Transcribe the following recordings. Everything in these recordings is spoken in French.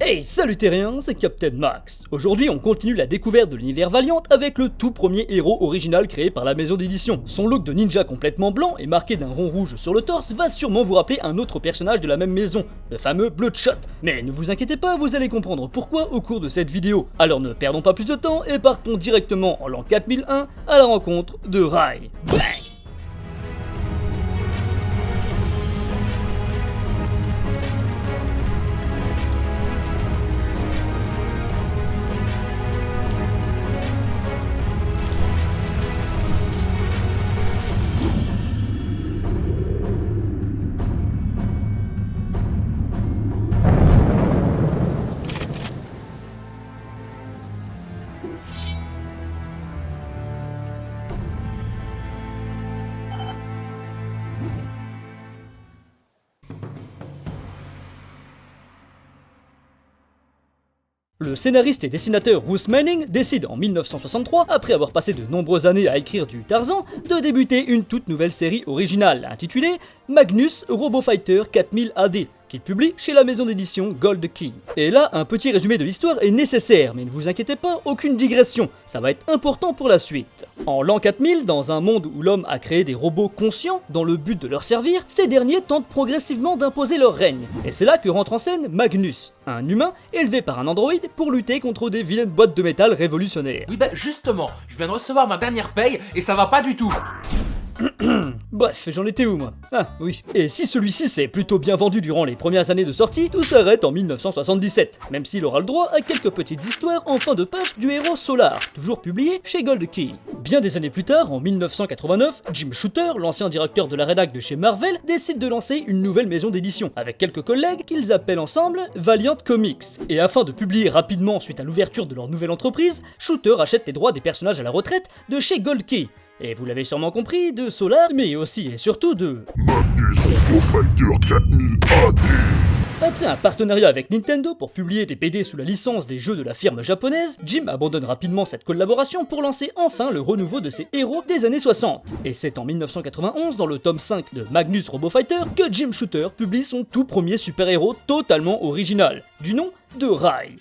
Hey, salut terriens, c'est Captain Max. Aujourd'hui, on continue la découverte de l'univers Valiant avec le tout premier héros original créé par la maison d'édition. Son look de ninja complètement blanc et marqué d'un rond rouge sur le torse va sûrement vous rappeler un autre personnage de la même maison, le fameux Bloodshot. Mais ne vous inquiétez pas, vous allez comprendre pourquoi au cours de cette vidéo. Alors ne perdons pas plus de temps et partons directement en l'an 4001 à la rencontre de Rai. Bang! Le scénariste et dessinateur Bruce Manning décide en 1963, après avoir passé de nombreuses années à écrire du Tarzan, de débuter une toute nouvelle série originale intitulée Magnus Robofighter 4000 AD, qu'il publie chez la maison d'édition Gold Key. Et là, un petit résumé de l'histoire est nécessaire, mais ne vous inquiétez pas, aucune digression, ça va être important pour la suite. En l'an 4000, dans un monde où l'homme a créé des robots conscients dans le but de leur servir, ces derniers tentent progressivement d'imposer leur règne. Et c'est là que rentre en scène Magnus, un humain élevé par un androïde pour lutter contre des vilaines boîtes de métal révolutionnaires. Oui bah justement, je viens de recevoir ma dernière paye et ça va pas du tout. Bref, j'en étais où moi? Ah oui. Et si celui-ci s'est plutôt bien vendu durant les premières années de sortie, tout s'arrête en 1977, même s'il aura le droit à quelques petites histoires en fin de page du héros Solar, toujours publié chez Gold Key. Bien des années plus tard, en 1989, Jim Shooter, l'ancien directeur de la rédac de chez Marvel, décide de lancer une nouvelle maison d'édition, avec quelques collègues qu'ils appellent ensemble Valiant Comics. Et afin de publier rapidement suite à l'ouverture de leur nouvelle entreprise, Shooter achète les droits des personnages à la retraite de chez Gold Key. Et vous l'avez sûrement compris, de Solar, mais aussi et surtout de Magnus Robofighter 4000 AD. Après un partenariat avec Nintendo pour publier des BD sous la licence des jeux de la firme japonaise, Jim abandonne rapidement cette collaboration pour lancer enfin le renouveau de ses héros des années 60. Et c'est en 1991, dans le tome 5 de Magnus Robofighter, que Jim Shooter publie son tout premier super-héros totalement original, du nom de Rai.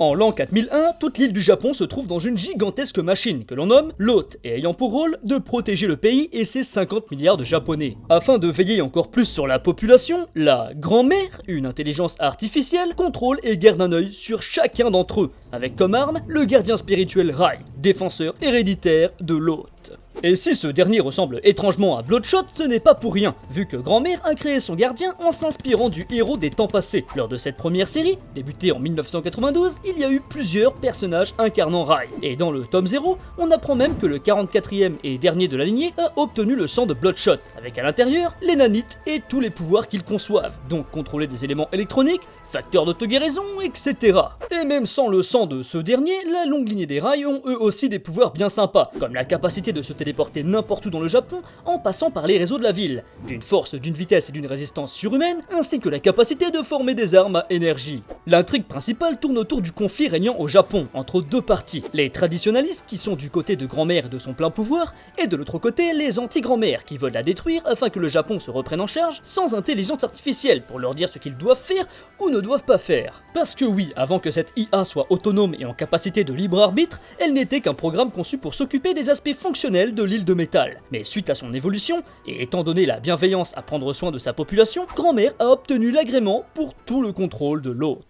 En l'an 4001, toute l'île du Japon se trouve dans une gigantesque machine que l'on nomme l'Hôte, et ayant pour rôle de protéger le pays et ses 50 milliards de Japonais. Afin de veiller encore plus sur la population, la grand-mère, une intelligence artificielle, contrôle et garde un œil sur chacun d'entre eux, avec comme arme le gardien spirituel Rai, défenseur héréditaire de l'Hôte. Et si ce dernier ressemble étrangement à Bloodshot, ce n'est pas pour rien, vu que Grand-mère a créé son gardien en s'inspirant du héros des temps passés. Lors de cette première série, débutée en 1992, il y a eu plusieurs personnages incarnant Rai. Et dans le tome 0, on apprend même que le 44e et dernier de la lignée a obtenu le sang de Bloodshot, avec à l'intérieur les nanites et tous les pouvoirs qu'ils conçoivent, donc contrôler des éléments électroniques, facteurs d'auto-guérison, etc. Et même sans le sang de ce dernier, la longue lignée des Rai ont eux aussi des pouvoirs bien sympas, comme la capacité de se téléporter n'importe où dans le Japon en passant par les réseaux de la ville, d'une force, d'une vitesse et d'une résistance surhumaine, ainsi que la capacité de former des armes à énergie. L'intrigue principale tourne autour du conflit régnant au Japon, entre deux parties, les traditionalistes qui sont du côté de Grand-mère et de son plein pouvoir, et de l'autre côté les anti-Grand-mère qui veulent la détruire afin que le Japon se reprenne en charge sans intelligence artificielle pour leur dire ce qu'ils doivent faire ou ne doivent pas faire. Parce que oui, avant que cette IA soit autonome et en capacité de libre arbitre, elle n'était qu'un programme conçu pour s'occuper des aspects fonctionnels de l'île de métal. Mais suite à son évolution, et étant donné la bienveillance à prendre soin de sa population, Grand-mère a obtenu l'agrément pour tout le contrôle de l'Hôte.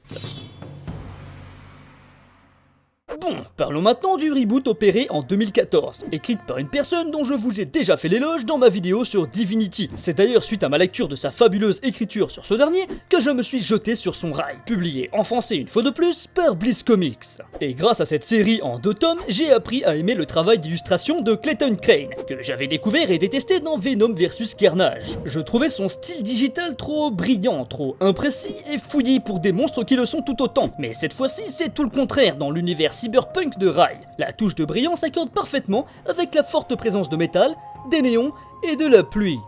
Bon, parlons maintenant du reboot opéré en 2014, écrite par une personne dont je vous ai déjà fait l'éloge dans ma vidéo sur Divinity. C'est d'ailleurs suite à ma lecture de sa fabuleuse écriture sur ce dernier que je me suis jeté sur son Rai, publié en français une fois de plus par Bliss Comics. Et grâce à cette série en 2 tomes, j'ai appris à aimer le travail d'illustration de Clayton Crane, que j'avais découvert et détesté dans Venom vs Carnage. Je trouvais son style digital trop brillant, trop imprécis et fouillis pour des monstres qui le sont tout autant. Mais cette fois-ci, c'est tout le contraire dans l'univers cyberpunk de Rai. La touche de brillant s'accorde parfaitement avec la forte présence de métal, des néons et de la pluie.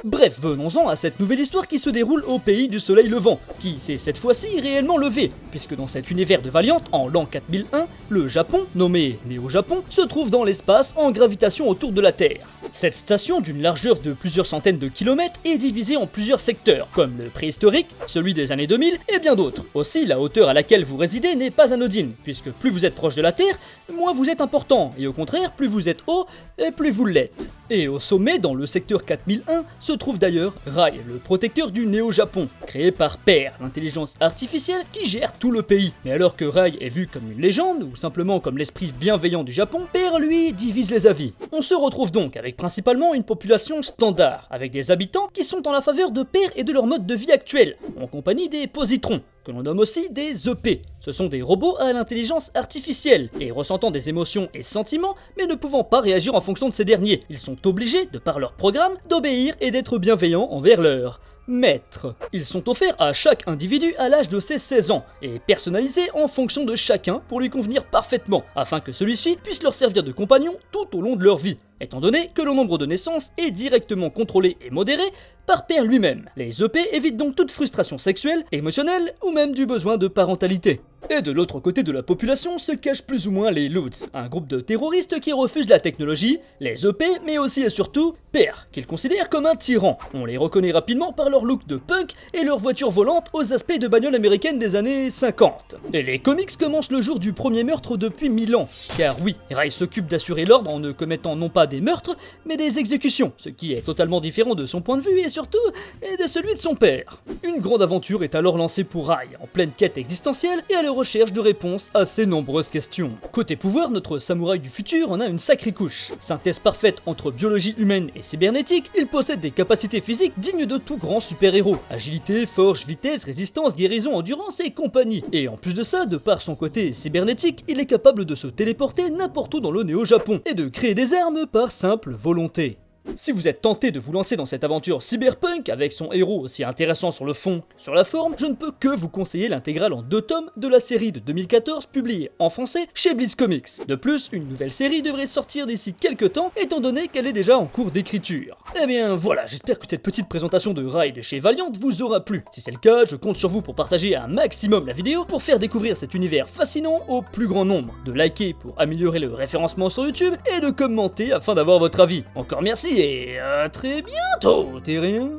Bref, venons-en à cette nouvelle histoire qui se déroule au pays du soleil levant, qui s'est cette fois-ci réellement levé, puisque dans cet univers de Valiant, en l'an 4001, le Japon, nommé Néo-Japon, se trouve dans l'espace en gravitation autour de la Terre. Cette station, d'une largeur de plusieurs centaines de kilomètres, est divisée en plusieurs secteurs, comme le préhistorique, celui des années 2000 et bien d'autres. Aussi, la hauteur à laquelle vous résidez n'est pas anodine, puisque plus vous êtes proche de la Terre, moins vous êtes important, et au contraire, plus vous êtes haut, et plus vous l'êtes. Et au sommet, dans le secteur 4001, se trouve d'ailleurs Rai, le protecteur du Néo-Japon, créé par PER, l'intelligence artificielle qui gère tout le pays. Mais alors que Rai est vu comme une légende, ou simplement comme l'esprit bienveillant du Japon, PER lui divise les avis. On se retrouve donc avec principalement une population standard, avec des habitants qui sont en la faveur de PER et de leur mode de vie actuel, en compagnie des positrons, que l'on nomme aussi des EP. Ce sont des robots à l'intelligence artificielle, et ressentant des émotions et sentiments, mais ne pouvant pas réagir en fonction de ces derniers. Ils sont obligés, de par leur programme, d'obéir et d'être bienveillants envers leur maître. Ils sont offerts à chaque individu à l'âge de ses 16 ans, et personnalisés en fonction de chacun pour lui convenir parfaitement, afin que celui-ci puisse leur servir de compagnon tout au long de leur vie, étant donné que le nombre de naissances est directement contrôlé et modéré par PER lui-même. Les EP évitent donc toute frustration sexuelle, émotionnelle ou même du besoin de parentalité. Et de l'autre côté de la population se cachent plus ou moins les Loots, un groupe de terroristes qui refusent la technologie, les EP, mais aussi et surtout PER, qu'ils considèrent comme un tyran. On les reconnaît rapidement par leur look de punk et leur voiture volante aux aspects de bagnole américaine des années 50. Et les comics commencent le jour du premier meurtre depuis 1000 ans, car oui, Rai s'occupe d'assurer l'ordre en ne commettant non pas des meurtres, mais des exécutions, ce qui est totalement différent de son point de vue et surtout de celui de son père. Une grande aventure est alors lancée pour Rai, en pleine quête existentielle et à la recherche de réponses à ses nombreuses questions. Côté pouvoir, notre samouraï du futur en a une sacrée couche. Synthèse parfaite entre biologie humaine et cybernétique, il possède des capacités physiques dignes de tout grand super-héros. Agilité, force, vitesse, résistance, guérison, endurance et compagnie. Et en plus de ça, de par son côté cybernétique, il est capable de se téléporter n'importe où dans le Néo-Japon et de créer des armes par simple volonté. Si vous êtes tenté de vous lancer dans cette aventure cyberpunk avec son héros aussi intéressant sur le fond que sur la forme, je ne peux que vous conseiller l'intégrale en 2 tomes de la série de 2014 publiée en français chez Blitz Comics. De plus, une nouvelle série devrait sortir d'ici quelques temps étant donné qu'elle est déjà en cours d'écriture. Eh bien voilà, j'espère que cette petite présentation de Rai de chez Valiant vous aura plu. Si c'est le cas, je compte sur vous pour partager un maximum la vidéo pour faire découvrir cet univers fascinant au plus grand nombre, de liker pour améliorer le référencement sur YouTube et de commenter afin d'avoir votre avis. Encore merci et à très bientôt, terrien.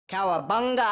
Cowabunga!